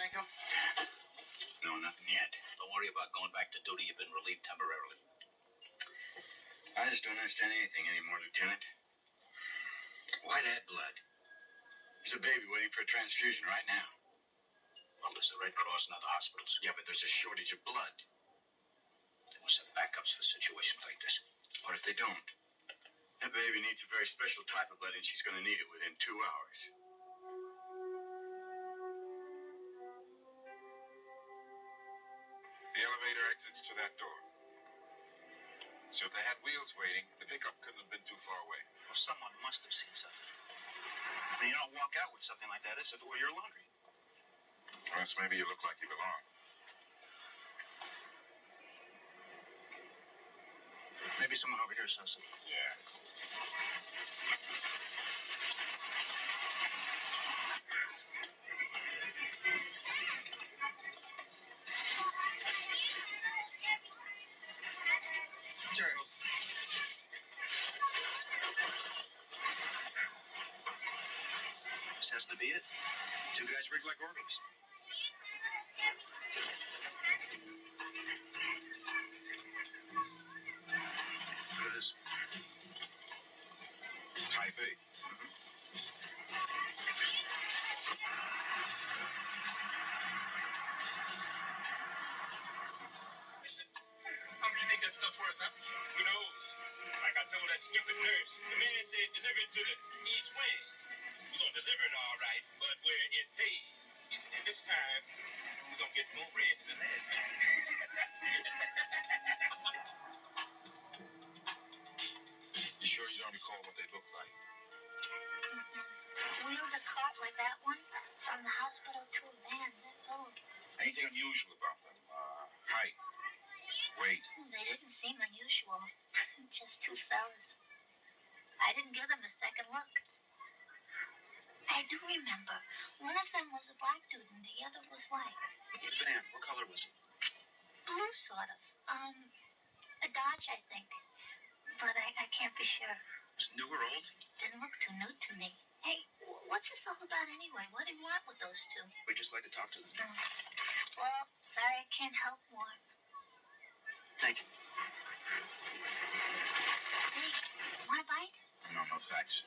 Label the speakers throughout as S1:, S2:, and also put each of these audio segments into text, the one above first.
S1: ankle?
S2: No, nothing yet. Don't worry about going back to duty. You've been relieved temporarily.
S1: I just don't understand anything anymore, Lieutenant. Why that blood? There's a baby waiting for a transfusion right now.
S2: Well, there's the Red Cross and other hospitals.
S1: Yeah, but there's a shortage of blood.
S2: They must have backups for situations like this.
S1: What if they don't? That baby needs a very special type of blood, and she's going to need it within 2 hours.
S3: The elevator exits to that door. So if they had wheels waiting, the pickup couldn't have been too far away.
S2: Well, someone must have seen something. I mean, you don't walk out with something like that as if it were your laundry.
S3: Unless maybe you look like you belong.
S2: Maybe someone over here saw something.
S3: Yeah.
S2: Jerry. This has to be it. Two guys rigged like organs. What it is?
S3: Type A.
S4: How much you think that stuff's worth, huh? Who knows? Like I told that stupid nurse, the man said deliver it to the east wing. We're gonna deliver it all right, but where it pays. He said, and this time, we're gonna get more bread than the last time.
S3: You sure you don't recall what they looked like?
S5: Wheeled a cart like that one from the hospital to a van. That's all.
S3: Anything unusual about them? Height, weight.
S5: They didn't seem unusual. Just two fellas. I didn't give them a second look. I do remember. One of them was a black dude and the other was white.
S2: The van, what color was it?
S5: Blue, sort of. A Dodge, I think. But I can't be sure.
S2: Was it new or old?
S5: Didn't look too new to me. Hey, what's this all about anyway? What do you want with those two?
S2: We'd just like to talk to them.
S5: Well, sorry I can't help more.
S2: Thank you.
S5: Hey, want a bite?
S3: No thanks.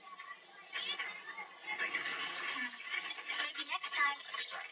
S2: Thank you.
S5: Maybe next time.
S3: Next time.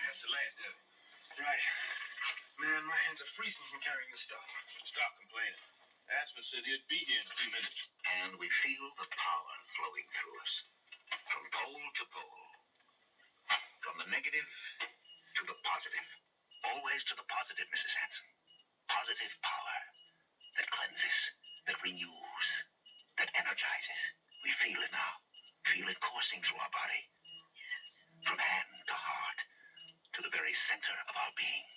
S4: That's the last of it.
S1: Right. Man, my hands are freezing from carrying this stuff.
S4: Stop complaining. Aspen said he'd be here in a few minutes.
S2: And we feel the power flowing through us. From pole to pole. From the negative to the positive. Always to the positive, Mrs. Hanson. Positive power that cleanses, that renews, that energizes. We feel it now. Feel it coursing through our body. From hand to heart to the very center of our being.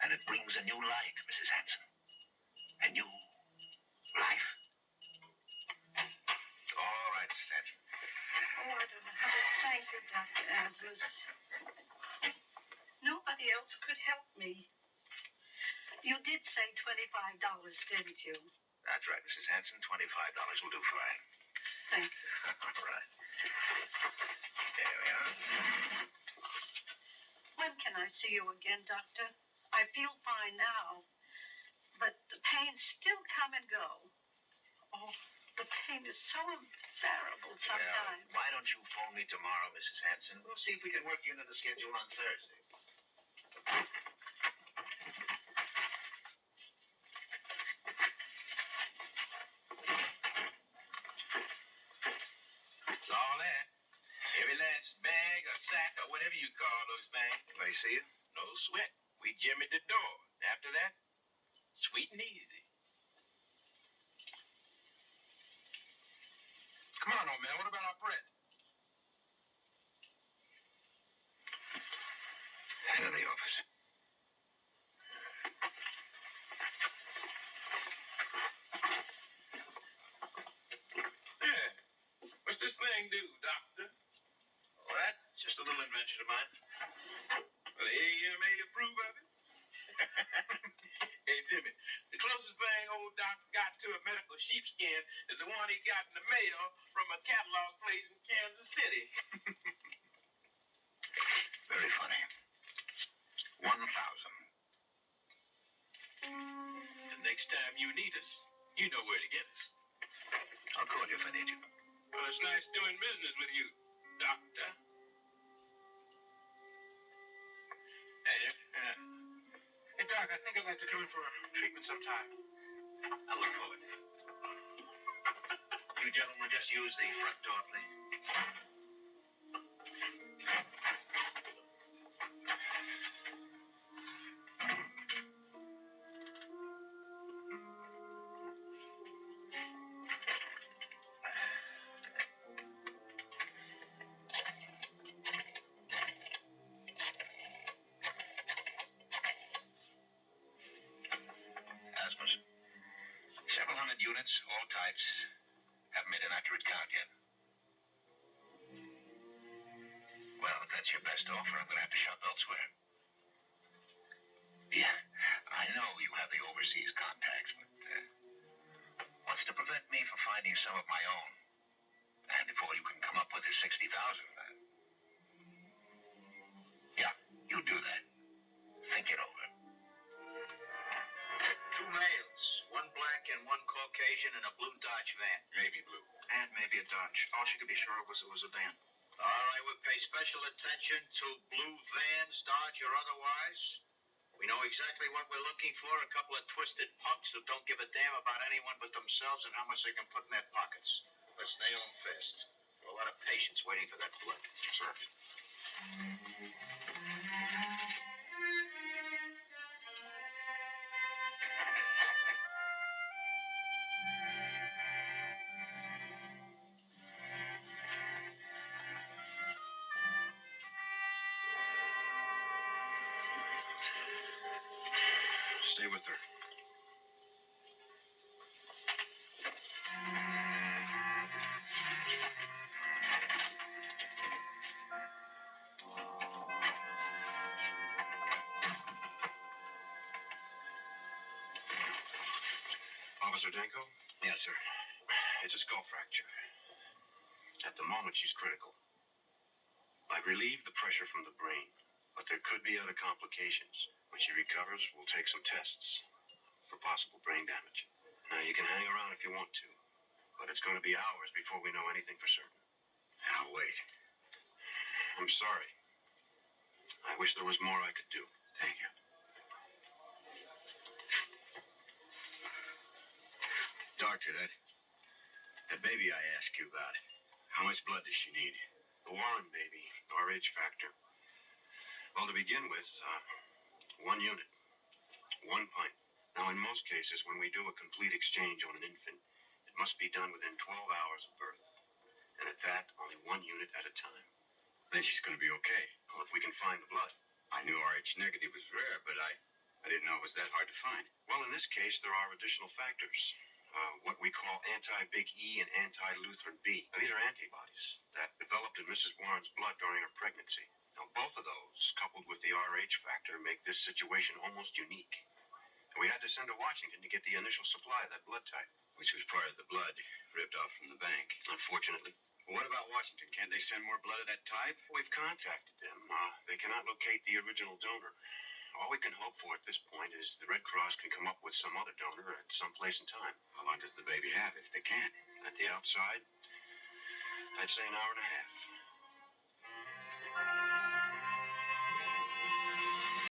S2: And it brings a new light, Mrs. Hanson. A new life. All right, Mrs. Hanson.
S6: Oh, I don't know how to thank you, Dr. Asmus. Nobody else could help me. You did say $25, didn't you?
S2: That's right, Mrs. Hanson. $25 will do fine.
S6: Thank you.
S2: All right. There we are.
S6: When can I see you again, Doctor? I feel fine now, but the pains still come and go. Oh, the pain is so unbearable sometimes.
S2: Well, why don't you phone me tomorrow, Mrs. Hanson? We'll see if we can work you into the schedule on Thursday.
S4: It's all that. Every last bag or sack or whatever you call those things.
S2: Anybody see you?
S4: No sweat. We jimmied the door. After that, sweet and easy.
S1: Come on, old man. What about our bread?
S2: Enter the office.
S4: Yeah. What's this thing do, Doctor?
S2: Well, that's just a little invention of mine.
S4: Well, the AMA approve of it? Hey, Jimmy, the closest thing old Doc got to a medical sheepskin is the one he got in the mail from a catalog place in Kansas City.
S2: Very funny. 1,000.
S4: The next time you need us, you know where to get us.
S2: I'll call you if I need you.
S4: Well, it's nice doing business with you, Doctor. Hey, hey, Doc, I think I'd like to come in for treatment sometime.
S2: I'll look forward to it. You gentlemen just use the front door, please. Asmus. Several hundred units, all types. Haven't made an accurate count yet. Well, if that's your best offer, I'm going to have to shop elsewhere. Yeah, I know you have the overseas contacts, but what's to prevent me from finding some of my own? And if all you can come up with is 60,000, yeah, you do that. Think it over.
S1: 2 males, 1 black and 1 Caucasian in a blue Dodge van.
S3: Maybe blue.
S2: And maybe a Dodge. All she could be sure of was it was a van.
S1: All right, we'll pay special attention to blue vans, Dodge or otherwise. We know exactly what we're looking for, a couple of twisted punks who don't give a damn about anyone but themselves and how much they can put in their pockets. Let's nail them fast. There are a lot of patients waiting for that blood.
S3: Sir. Stay with her. Officer Danko?
S1: Yes, sir.
S3: It's a skull fracture. At the moment, she's critical. I've relieved the pressure from the brain, but there could be other complications. When she recovers, we'll take some tests for possible brain damage. Now, you can hang around if you want to, but it's going to be hours before we know anything for certain.
S1: I'll wait.
S3: I'm sorry. I wish there was more I could do.
S1: Thank you. Doctor, that baby I asked you about, how much blood does she need?
S3: The Warren baby, RH factor. Well, to begin with, 1 unit, 1 pint. Now, in most cases, when we do a complete exchange on an infant, it must be done within 12 hours of birth. And at that, only 1 unit at a time.
S1: Then she's going to be okay.
S3: Well, if we can find the blood.
S1: I knew RH negative was rare, but I didn't know it was that hard to find.
S3: Well, in this case, there are additional factors. What we call anti-Big E and anti-Lutheran B. Now, these are antibodies that developed in Mrs. Warren's blood during her pregnancy. Now, both of those, coupled with the RH factor, make this situation almost unique. And we had to send to Washington to get the initial supply of that blood type.
S1: Which was part of the blood ripped off from the bank.
S3: Unfortunately.
S1: Well, what about Washington? Can't they send more blood of that type?
S3: We've contacted them. They cannot locate the original donor. All we can hope for at this point is the Red Cross can come up with some other donor at some place and time.
S1: How long does the baby have if they can't?
S3: At the outside, I'd say an hour and a half.